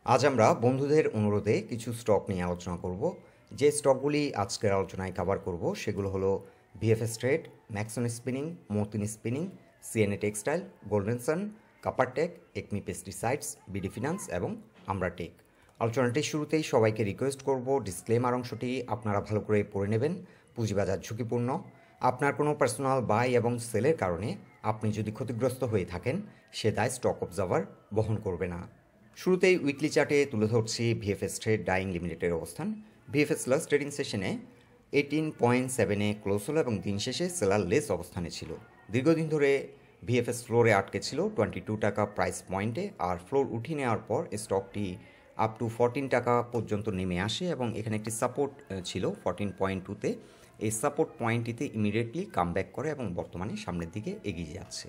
আজ আমরা বন্ধুদের অনুরোধে কিছু স্টক নিয়ে আলোচনা করব। যে স্টকগুলি আজকের আলোচনায় কভার করব সেগুলো হলো VFS trade, Maxon spinning, Matin spinning, CNA textile, golden sun, coppertech, Acme pesticides, BD finance এবং আমরা টেক। আলোচনাটির শুরুতেই সবাইকে রিকোয়েস্ট করব ডিসক্লেমার অংশটি আপনারা ভালো করে পড়ে নেবেন। পুঁজিবাজার ঝুঁকিপূর্ণ। আপনার কোনো পার্সোনাল বাই এবং সেলের কারণে আপনি যদি ক্ষতিগ্রস্ত হয়ে থাকেন সে দায় স্টক অবজার্ভার বহন করবে না। শুরুতেই উইকলি চার্টে তুলে ধরছি ভিএফএস ট্রেড ডাইং লিমিটেডের অবস্থান। ভিএফএস লাস্ট ট্রেডিং সেশনে 18.7-এ ক্লোজ হলো এবং দিন শেষে সেলার লেস অবস্থানে ছিল। দীর্ঘদিন ধরে ভিএফএস ফ্লোরে আটকে ছিল 22 টাকা প্রাইস পয়েন্টে, আর ফ্লোর উঠিয়ে নেওয়ার পর স্টকটি আপ টু 14 টাকা পর্যন্ত নেমে আসে এবং এখানে একটি সাপোর্ট ছিল 14.2-তে। এই সাপোর্ট পয়েন্টটিতে ইমিডিয়েটলি কামব্যাক করে এবং বর্তমানে সামনের দিকে এগিয়ে যাচ্ছে।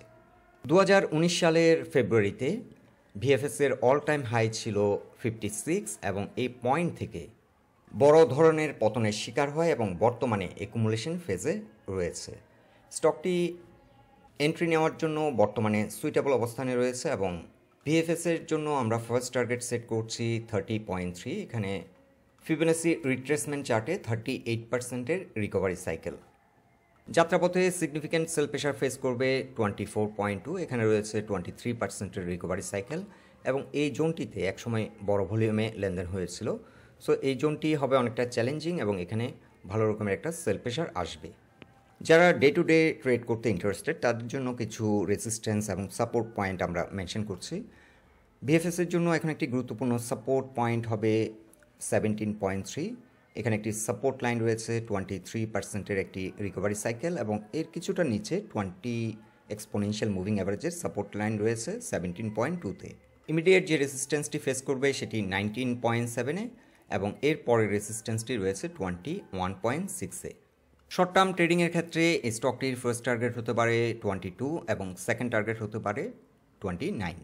2019 সালের ফেব্রুয়ারিতে ভিএফএসের অল টাইম হাই ছিল 56 এবং এই পয়েন্ট থেকে বড় ধরনের পতনের শিকার হয় এবং বর্তমানে একুমুলেশন ফেজে রয়েছে। স্টকটি এন্ট্রি নেওয়ার জন্য বর্তমানে সুইটেবল অবস্থানে রয়েছে এবং ভিএফএসের জন্য আমরা ফার্স্ট টার্গেট সেট করছি 30.3। এখানে ফিবোনাচি রিট্রেসমেন্ট চার্টে 38%-এর রিকভারি সাইকেল। যাত্রাপথে সিগনিফিক্যান্ট সেল প্রেশার ফেস করবে 24.2, এখানে রয়েছে 23%-এর রিকভারি সাইকেল এবং এই জোনটিতে একসময় বড় ভলিউমে লেনদেন হয়েছিল। সো এই জোনটি হবে অনেকটা চ্যালেঞ্জিং এবং এখানে ভালো রকমের একটা সেল প্রেশার আসবে। যারা ডে টু ডে ট্রেড করতে ইন্টারেস্টেড তাদের জন্য কিছু রেজিস্ট্যান্স এবং সাপোর্ট পয়েন্ট আমরা মেনশন করছি। ভিএফএসের জন্য এখন একটি গুরুত্বপূর্ণ সাপোর্ট পয়েন্ট হবে 17.3। এখানে একটি সাপোর্ট লাইন রয়েছে 23%-এর একটি রিকভারি সাইকেল এবং এর কিছুটা নিচে 20 এক্সপোনেনশিয়াল মুভিং অ্যাভারেজের সাপোর্ট লাইন রয়েছে 17.2-তে। ইমিডিয়েট যে রেজিস্ট্যান্সটি ফেস করবে সেটি 19.7-এ এবং এর পরের রেজিস্ট্যান্সটি রয়েছে 21.6-এ। শর্ট টার্ম ট্রেডিংয়ের ক্ষেত্রে এই স্টকটির ফার্স্ট টার্গেট হতে পারে 22 এবং সেকেন্ড টার্গেট হতে পারে 29।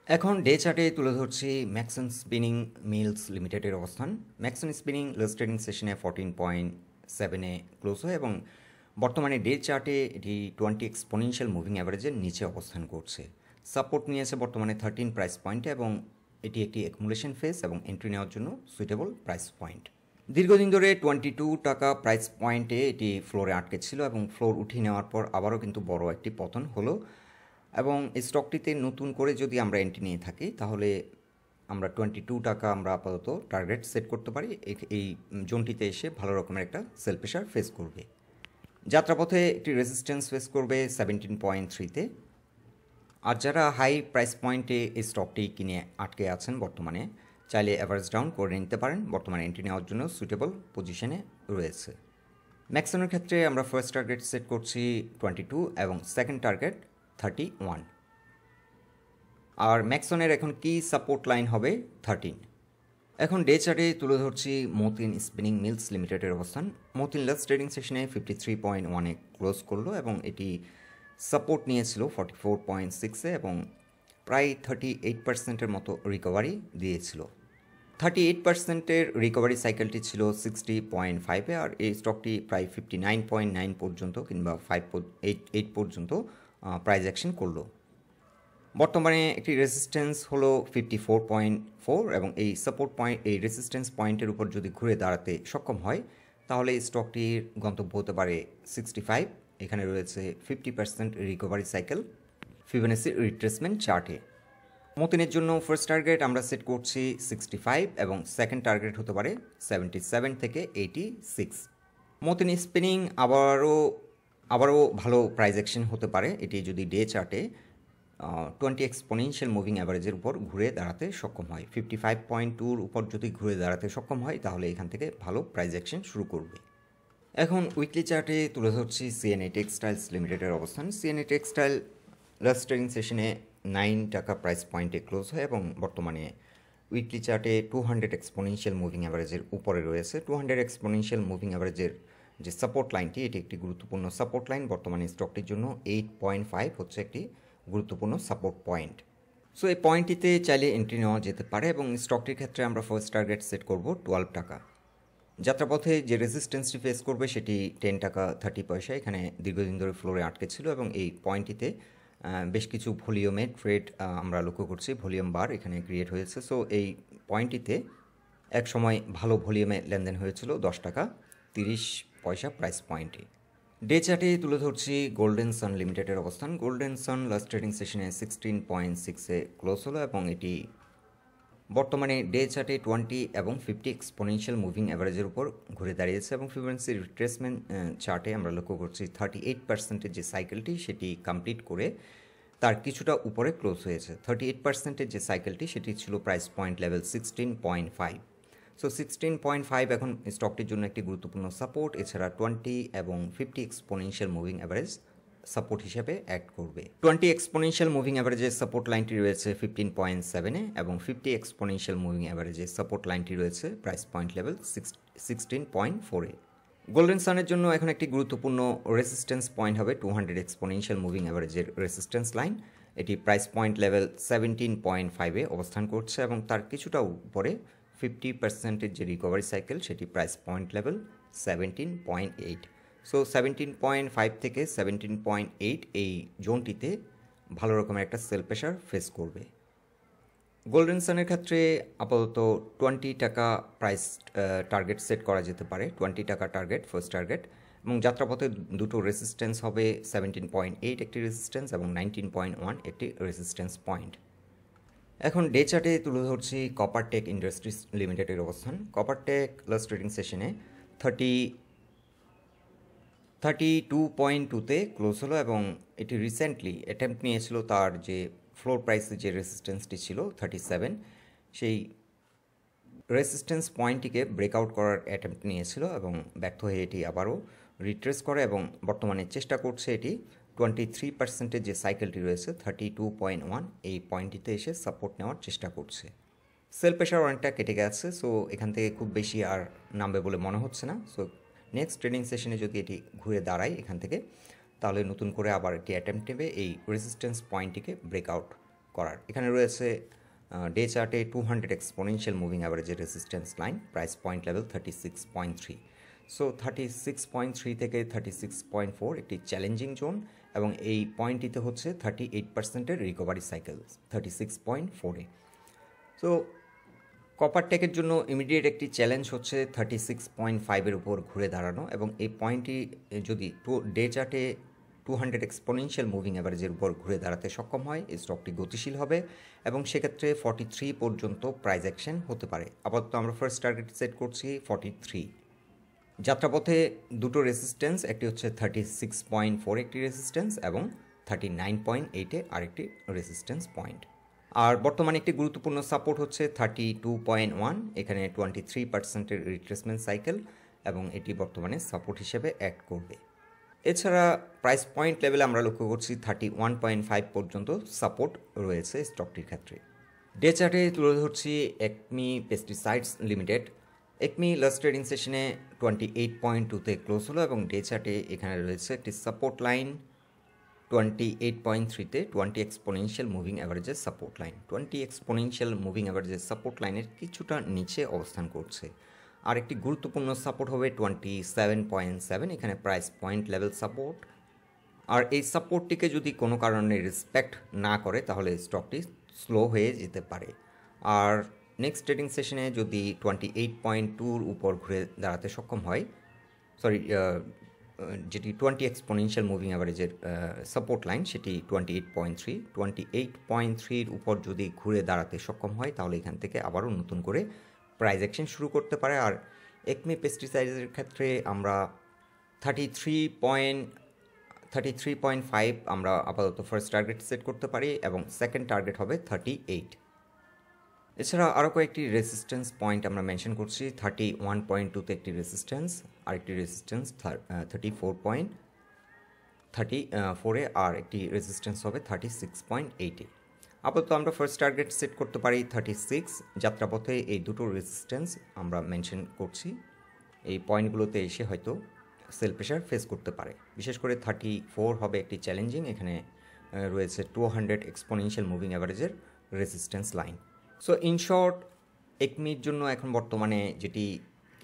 এখন ডে চার্টে তুলে ধরছি ম্যাক্সন স্পিনিং মিলস লিমিটেডের অবস্থান। ম্যাক্সন স্পিনিং লাস্ট ট্রেডিং সেশনে 14.7-এ ক্লোজ হয় এবং বর্তমানে ডে চার্টে এটি 20 এক্সপোনেনশিয়াল মুভিং অ্যাভারেজের নিচে অবস্থান করছে। সাপোর্ট নিয়েছে বর্তমানে 13 প্রাইস পয়েন্টে এবং এটি একটি অ্যাকুমুলেশন ফেজ এবং এন্ট্রি নেওয়ার জন্য সুইটেবল প্রাইস পয়েন্ট। দীর্ঘদিন ধরে 22 টাকা প্রাইস পয়েন্টে এটি ফ্লোরে আটকে ছিল এবং ফ্লোর উঠিয়ে নেওয়ার পর আবারও কিন্তু বড় একটি পতন হলো এবং এই স্টকটিতে নতুন করে যদি আমরা এন্ট্রি নিয়ে থাকি তাহলে আমরা 22 টাকা আমরা আপাতত টার্গেট সেট করতে পারি। এই জোনটিতে এসে ভালো রকমের একটা সেল প্রেশার ফেস করবে। যাত্রাপথে একটি রেজিস্ট্যান্স ফেস করবে 17.3-তে। আর যারা হাই প্রাইস পয়েন্টে এই স্টকটি কিনে আটকে আছেন বর্তমানে চাইলে অ্যাভারেজ ডাউন করে নিতে পারেন। বর্তমানে এন্ট্রি নেওয়ার জন্য সুইটেবল পজিশনে রয়েছে। ম্যাক্সনের ক্ষেত্রে আমরা ফার্স্ট টার্গেট সেট করছি 22 এবং সেকেন্ড টার্গেট 31। আর ম্যাক্সনের এখন কি সাপোর্ট লাইন হবে 13। এখন ডে চার্টে তুলে ধরছি মতিন স্পিনিং মিলস লিমিটেডের অবস্থান। মতিন লাস্ট ট্রেডিং সেশনে 53.1-এ ক্লোজ করলো এবং এটি সাপোর্ট নিয়েছিল 44.6-এ এবং প্রায় 38%-এর মতো রিকভারি দিয়েছিল। 38%-এর রিকভারি সাইকেলটি ছিল 60.5-এ আর এই স্টকটি প্রায় 59.9 পর্যন্ত কিংবা 5.8 পর্যন্ত প্রাইস অ্যাকশন করলো। বর্তমানে একটি রেজিস্ট্যান্স হলো 54.4 এবং এই সাপোর্ট পয়েন্ট এই রেজিস্ট্যান্স পয়েন্টের উপর যদি ঘুরে দাঁড়াতে সক্ষম হয় তাহলে এই স্টকটির গন্তব্য হতে পারে 65। এখানে রয়েছে 50% রিকভারি সাইকেল ফিবোনাচি রিট্রেসমেন্ট চার্টে। মতিনের জন্য ফার্স্ট টার্গেট আমরা সেট করছি 65 এবং সেকেন্ড টার্গেট হতে পারে 77 থেকে 86। মতিন স্পিনিং আবারও ভালো প্রাইস অ্যাকশন হতে পারে এটি যদি ডে চার্টে 20 এক্সপোনেনশিয়াল মুভিং অ্যাভারেজের উপর ঘুরে দাঁড়াতে সক্ষম হয়। 55.2-র উপর যদি ঘুরে দাঁড়াতে সক্ষম হয় তাহলে এখান থেকে ভালো প্রাইস অ্যাকশন শুরু করবে। এখন উইকলি চার্টে তুলে ধরছি সিএনএ টেক্সটাইলস লিমিটেডের অবস্থান। সিএনএ টেক্সটাইল লাস্ট ট্রেডিং সেশনে 9 টাকা প্রাইস পয়েন্টে ক্লোজ হয় এবং বর্তমানে উইকলি চার্টে 200 এক্সপোনেনশিয়াল মুভিং অ্যাভারেজের উপরে রয়েছে। 200 এক্সপোনেনশিয়াল মুভিং অ্যাভারেজের যে সাপোর্ট লাইনটি এটি একটি গুরুত্বপূর্ণ সাপোর্ট লাইন। বর্তমানে স্টকটির জন্য 8.5 হচ্ছে একটি গুরুত্বপূর্ণ সাপোর্ট পয়েন্ট। সো এই পয়েন্টটিতে চাইলে এন্ট্রি নেওয়া যেতে পারে এবং স্টকটির ক্ষেত্রে আমরা ফার্স্ট টার্গেট সেট করব 12 টাকা। যাত্রাপথে যে রেজিস্ট্যান্সটি ফেস করবে সেটি 10 টাকা 30 পয়সা। এখানে দীর্ঘদিন ধরে ফ্লোরে আটকে ছিল এবং এই পয়েন্টটিতে বেশ কিছু ভলিউমে ট্রেড আমরা লক্ষ্য করছি, ভলিউম বার এখানে ক্রিয়েট হয়েছে। সো এই পয়েন্টটিতে এক সময় ভালো ভলিউমে লেনদেন হয়েছিল 10 টাকা 30 পয়সা প্রাইস পয়েন্টে। ডে চার্টে তুলে ধরছি গোল্ডেন সান লিমিটেডের অবস্থান। গোল্ডেন সান লাস্ট ট্রেডিং সেশনে 16.6-এ ক্লোজ হলো এবং এটি বর্তমানে ডে চার্টে 20 এবং 50 এক্সপোনেনশিয়াল মুভিং অ্যাভারেজের উপর ঘুরে দাঁড়িয়েছে এবং ফিবোনাচি রিট্রেসমেন্ট চার্টে আমরা লক্ষ্য করছি 38%-এর যে সাইকেলটি সেটি কমপ্লিট করে তার কিছুটা উপরে ক্লোজ হয়েছে। 38%-এর যে সাইকেলটি সেটি ছিল প্রাইস পয়েন্ট লেভেল 16.5। সো 16.5 এখন স্টকটির জন্য একটি গুরুত্বপূর্ণ সাপোর্ট। এছাড়া 20 এবং 50 এক্সপোনেনশিয়াল মুভিং অ্যাভারেজ সাপোর্ট হিসেবে অ্যাক্ট করবে। 20 এক্সপোনেনশিয়াল মুভিং অ্যাভারেজের সাপোর্ট লাইনটি রয়েছে 15.7-এ এবং 50 এক্সপোনেনশিয়াল মুভিং অ্যাভারেজের সাপোর্ট লাইনটি রয়েছে প্রাইস পয়েন্ট লেভেল 16.4-এ। গোল্ডেন সানের জন্য এখন একটি গুরুত্বপূর্ণ রেসিস্ট্যান্স পয়েন্ট হবে 200 এক্সপোনেনশিয়াল মুভিং অ্যাভারেজের রেসিস্ট্যান্স লাইন। এটি প্রাইস পয়েন্ট লেভেল 17.5-এ অবস্থান করছে এবং তার কিছুটা উপরে 50%-এর যে রিকভারি সাইকেল সেটি প্রাইস পয়েন্ট লেভেল 17.8। সো 17.5 থেকে 17.8 এই জোনটিতে ভালো রকমের একটা সেল প্রেশার ফেস করবে। গোল্ডেন সানের ক্ষেত্রে আপাতত 20 টাকা প্রাইস টার্গেট সেট করা যেতে পারে, 20 টাকা টার্গেট ফার্স্ট টার্গেট, এবং যাত্রাপথে দুটো রেসিস্ট্যান্স হবে 17.8 একটি রেসিস্ট্যান্স এবং 19.1 একটি রেসিস্ট্যান্স পয়েন্ট। এখন ডে চার্টে তুলে ধরছি কপার টেক ইন্ডাস্ট্রিজ লিমিটেডের অবস্থান। কপার টেক লাস্ট ট্রেডিং সেশনে 32.2-তে ক্লোজ হলো এবং এটি রিসেন্টলি অ্যাটেম্প্ট নিয়েছিল তার যে ফ্লোর প্রাইসে যে রেসিস্ট্যান্সটি ছিল 37, সেই রেসিস্ট্যান্স পয়েন্টটিকে ব্রেকআউট করার অ্যাটেম্প্ট নিয়েছিল এবং ব্যর্থ হয়ে এটি আবারও রিট্রেস করে এবং বর্তমানে চেষ্টা করছে এটি 23%-এর যে সাইকেলটি রয়েছে 32.1 এই পয়েন্টটিতে এসে সাপোর্ট নেওয়ার চেষ্টা করছে। সেল প্রেশার অনেকটা কেটে গেছে, সো এখান থেকে খুব বেশি আর নামবে বলে মনে হচ্ছে না। সো নেক্সট ট্রেডিং সেশনে যদি এটি ঘুরে দাঁড়ায় এখান থেকে, তাহলে নতুন করে আবার একটি অ্যাটেম্প্ট নেবে এই রেজিস্ট্যান্স পয়েন্টটিকে ব্রেকআউট করার। এখানে রয়েছে ডে চার্টে 200 এক্সপোনেনশিয়াল মুভিং অ্যাভারেজের resistance line, price point level 36.3। So 36.3 থেকে 36.4 একটি চ্যালেঞ্জিং জোন এবং এই পয়েন্টটিতে হচ্ছে 38%-এর রিকভারি সাইকেল 36.4-এ। সো কপার টেকের জন্য ইমিডিয়েট একটি চ্যালেঞ্জ হচ্ছে 36.5-এর উপর ঘুরে দাঁড়ানো এবং এই পয়েন্টটি যদি ডে চার্টে 200 এক্সপোনেনশিয়াল মুভিং অ্যাভারেজের উপর ঘুরে দাঁড়াতে সক্ষম হয়, এই স্টকটি গতিশীল হবে এবং সেক্ষেত্রে 43 পর্যন্ত প্রাইস অ্যাকশন হতে পারে। আপাতত আমরা ফার্স্ট টার্গেট সেট করছি 43। যাত্রাপথে দুটো রেসিস্ট্যান্স, একটি হচ্ছে 36.4 একটি রেসিস্ট্যান্স এবং 39.8-এ আরেকটি রেসিস্ট্যান্স পয়েন্ট। আর বর্তমানে একটি গুরুত্বপূর্ণ সাপোর্ট হচ্ছে 32.1, এখানে 23%-এর রিট্রেসমেন্ট সাইকেল এবং এটি বর্তমানে সাপোর্ট হিসেবে অ্যাক্ট করবে। এছাড়া প্রাইস পয়েন্ট লেভেলে আমরা লক্ষ্য করছি 31.5 পর্যন্ত সাপোর্ট রয়েছে স্টকটির ক্ষেত্রে। ডে চার্টে তুলে ধরছি Acme pesticides limited. Acme last trading সেশনে 28.2-তে ক্লোজ হলো এবং ডে চার্টে এখানে রয়েছে একটি সাপোর্ট লাইন 28.3-তে 20 এক্সপোনেনশিয়াল মুভিং অ্যাভারেজের সাপোর্ট লাইন। 20 এক্সপোনেনশিয়াল মুভিং অ্যাভারেজের সাপোর্ট লাইনের কিছুটা নিচে অবস্থান করছে। আর একটি গুরুত্বপূর্ণ সাপোর্ট হবে 27.7, এখানে প্রাইস পয়েন্ট লেভেল সাপোর্ট। আর এই সাপোর্টটিকে যদি কোনো কারণে রেসপেক্ট না করে তাহলে স্টকটি স্লো হয়ে যেতে পারে। আর নেক্সট ট্রেডিং সেশনে যদি 28.2-র উপর ঘুরে দাঁড়াতে সক্ষম হয়, যেটি 20 এক্সপোনেনশিয়াল মুভিং অ্যাভারেজের সাপোর্ট লাইন সেটি 28.3, 28.3-র উপর যদি ঘুরে দাঁড়াতে সক্ষম হয় তাহলে এখান থেকে আবারও নতুন করে প্রাইস অ্যাকশন শুরু করতে পারে। আর একমি পেস্টিসাইডের ক্ষেত্রে আমরা 33.5 আমরা আপাতত ফার্স্ট টার্গেট সেট করতে পারি এবং সেকেন্ড টার্গেট হবে 38। এছাড়া আরও কয়েকটি রেসিস্ট্যান্স পয়েন্ট আমরা মেনশন করছি। 31.2-তে একটি রেসিস্ট্যান্স, আরেকটি রেসিস্ট্যান্স 34.34-এ আর একটি রেসিস্ট্যান্স হবে 36.8-এ। আপাতত আমরা ফার্স্ট টার্গেট সেট করতে পারি 36। যাত্রাপথে এই দুটো রেসিস্ট্যান্স আমরা মেনশন করছি, এই পয়েন্টগুলোতে এসে হয়তো সেল প্রেশার ফেস করতে পারে। বিশেষ করে 34 হবে একটি চ্যালেঞ্জিং, এখানে রয়েছে 200 এক্সপোনেনশিয়াল মুভিং অ্যাভারেজের resistance line. So in short, একমির জন্য এখন বর্তমানে যেটি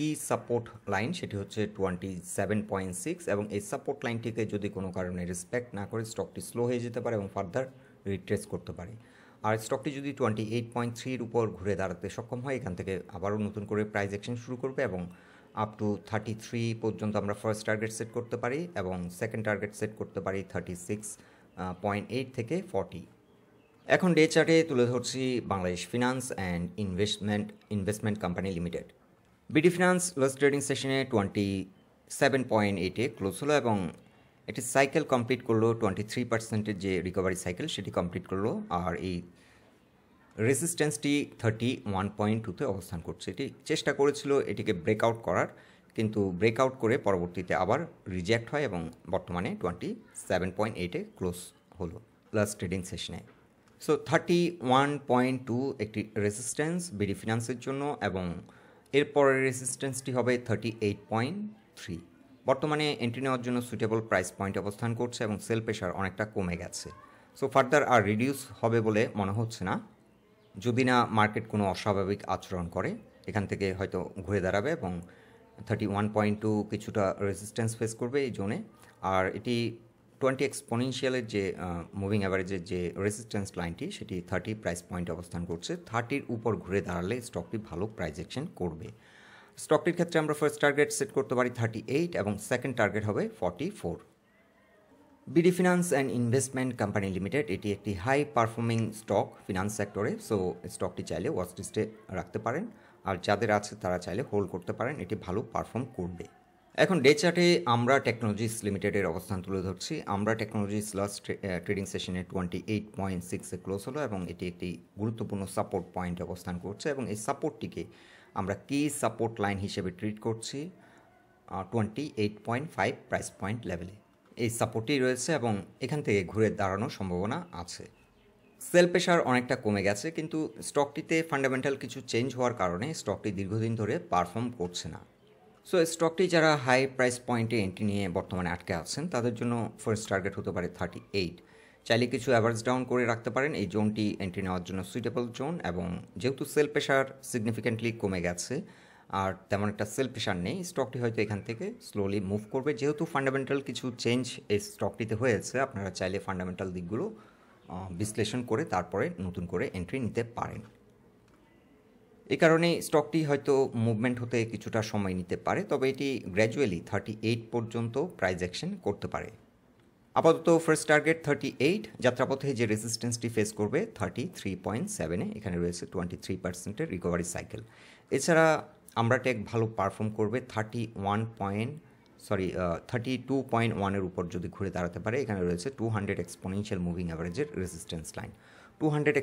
কি সাপোর্ট লাইন সেটি হচ্ছে 27.6 এবং এই সাপোর্ট লাইনটিকে যদি কোনো কারণে রেসপেক্ট না করে স্টকটি স্লো হয়ে যেতে পারে এবং ফার্দার রিট্রেস করতে পারে। আর স্টকটি যদি 28.3 এর উপর ঘুরে দাঁড়াতে সক্ষম হয় এখান থেকে আবারও নতুন করে প্রাইস অ্যাকশন শুরু করবে এবং আপ টু 33 পর্যন্ত আমরা ফার্স্ট টার্গেট সেট করতে পারি এবং সেকেন্ড টার্গেট সেট করতে পারি 36.8 থেকে 40। এখন ডে চার্টে তুলে ধরছি Bangladesh finance and investment company limited. BD finance last trading সেশনে 27.8-এ ক্লোজ হলো এবং একটি সাইকেল কমপ্লিট করলো, 23%-এর যে রিকভারি সাইকেল সেটি কমপ্লিট করলো। আর এই রেজিস্ট্যান্সটি 31.2-তে অবস্থান করছে। এটি চেষ্টা করেছিল এটিকে ব্রেকআউট করার, কিন্তু ব্রেকআউট করে পরবর্তীতে আবার রিজেক্ট হয় এবং বর্তমানে 27.8-এ ক্লোজ হলো লাস্ট ট্রেডিং সেশনে। সো 31.2 একটি রেজিস্ট্যান্স বিডি ফিনান্সের জন্য এবং এরপরের রেজিস্ট্যান্সটি হবে 38.3। বর্তমানে এন্ট্রি নেওয়ার জন্য সুইটেবল প্রাইস পয়েন্ট অবস্থান করছে এবং সেল প্রেশার অনেকটা কমে গেছে। সো ফার্দার আর রিডিউস হবে বলে মনে হচ্ছে না, যদি না মার্কেট কোনো অস্বাভাবিক আচরণ করে এখান থেকে হয়তো ঘুরে দাঁড়াবে এবং 31.2 কিছুটা রেজিস্ট্যান্স ফেস করবে এই জোনে। আর এটি 20 এক্সপোনেনশিয়ালের যে মুভিং অ্যাভারেজের যে রেজিস্ট্যান্স লাইনটি সেটি 30 প্রাইস পয়েন্ট অবস্থান করছে। 30-র উপর ঘুরে দাঁড়ালে স্টকটি ভালো প্রাইস অ্যাকশন করবে। স্টকটির ক্ষেত্রে আমরা ফার্স্ট টার্গেট সেট করতে পারি 38 এবং সেকেন্ড টার্গেট হবে 44। BD finance and investment company limited এটি একটি হাই পারফর্মিং স্টক ফিনান্স সেক্টরে। সো স্টকটি চাইলে ওয়াচ লিস্টে রাখতে পারেন, আর যাদের আছে তারা চাইলে হোল্ড করতে পারেন, এটি ভালো পারফর্ম করবে। এখন ডে চার্টে আমরা টেকনোলজিস লিমিটেডের অবস্থান তুলে ধরছি। আমরা টেকনোলজিস লাস্ট ট্রেডিং সেশনে 28.6-এ ক্লোজ হলো এবং এটি একটি গুরুত্বপূর্ণ সাপোর্ট পয়েন্ট অবস্থান করছে এবং এই সাপোর্টটিকে আমরা কি সাপোর্ট লাইন হিসেবে ট্রিট করছি 28.5 প্রাইস পয়েন্ট লেভেলে। এই সাপোর্টই রয়েছে এবং এখান থেকে ঘুরে দাঁড়ানোর সম্ভাবনা আছে। সেল প্রেশার অনেকটা কমে গেছে, কিন্তু স্টকটিতে ফান্ডামেন্টাল কিছু চেঞ্জ হওয়ার কারণে স্টকটি দীর্ঘদিন ধরে পারফর্ম করছে না। সো স্টকটি যারা হাই প্রাইস পয়েন্টে এন্ট্রি নিয়ে বর্তমানে আটকে আছেন তাদের জন্য ফার্স্ট টার্গেট হতে পারে 38। চাইলে কিছু অ্যাভারেজ ডাউন করে রাখতে পারেন, এই জোনটি এন্ট্রি নেওয়ার জন্য সুইটেবল জোন। এবং যেহেতু সেল প্রেশার সিগনিফিক্যান্টলি কমে গেছে আর তেমন একটা সেল প্রেশার নেই, স্টকটি হয়তো এখান থেকে স্লোলি মুভ করবে। যেহেতু ফান্ডামেন্টাল কিছু চেঞ্জ এই স্টকটিতে হয়েছে, আপনারা চাইলে ফান্ডামেন্টাল দিকগুলো বিশ্লেষণ করে তারপরে নতুন করে এন্ট্রি নিতে পারেন। এই কারণে স্টকটি হয়তো মুভমেন্ট হতে কিছুটা সময় নিতে পারে, তবে এটি গ্র্যাজুয়ালি 38 পর্যন্ত প্রাইস অ্যাকশন করতে পারে। আপাতত ফার্স্ট টার্গেট 38, যাত্রাপথে যে রেজিস্ট্যান্সটি ফেস করবে 33.7-এ, এখানে রয়েছে 23%-এর রিকভারি সাইকেল। এছাড়া আমরা টেক ভালো পারফর্ম করবে 32.1-এর উপর যদি ঘুরে দাঁড়াতে পারে। এখানে রয়েছে 200 এক্সপোনেনশিয়াল মুভিং অ্যাভারেজের রেজিস্ট্যান্স লাইন। 200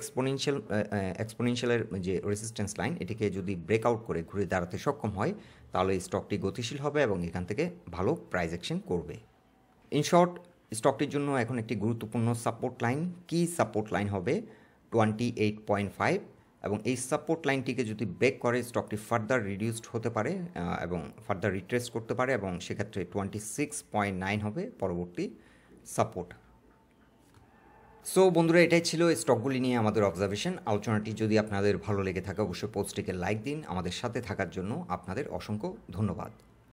এক্সপোনেনশিয়ালের যে রেজিস্ট্যান্স লাইন এটিকে যদি ব্রেকআউট করে ঘুরে দাঁড়াতে সক্ষম হয় তাহলে স্টকটি গতিশীল হবে এবং এখান থেকে ভালো প্রাইস অ্যাকশন করবে। ইন শর্ট, স্টকটির জন্য এখন একটি গুরুত্বপূর্ণ সাপোর্ট লাইন, কি সাপোর্ট লাইন হবে 28.5 এবং এই সাপোর্ট লাইনটিকে যদি ব্রেক করে স্টকটি ফার্দার রিডিউসড হতে পারে এবং ফার্দার রিট্রেস করতে পারে এবং সেক্ষেত্রে 26.9 হবে পরবর্তী সাপোর্ট। সো বন্ধুরা, এটাই ছিল স্টকগুলি নিয়ে আমাদের অবজারভেশন। আলোচনাটি যদি আপনাদের ভালো লেগে থাকে অবশ্যই পোস্টটিকে লাইক দিন। আমাদের সাথে থাকার জন্য আপনাদের অসংখ্য ধন্যবাদ।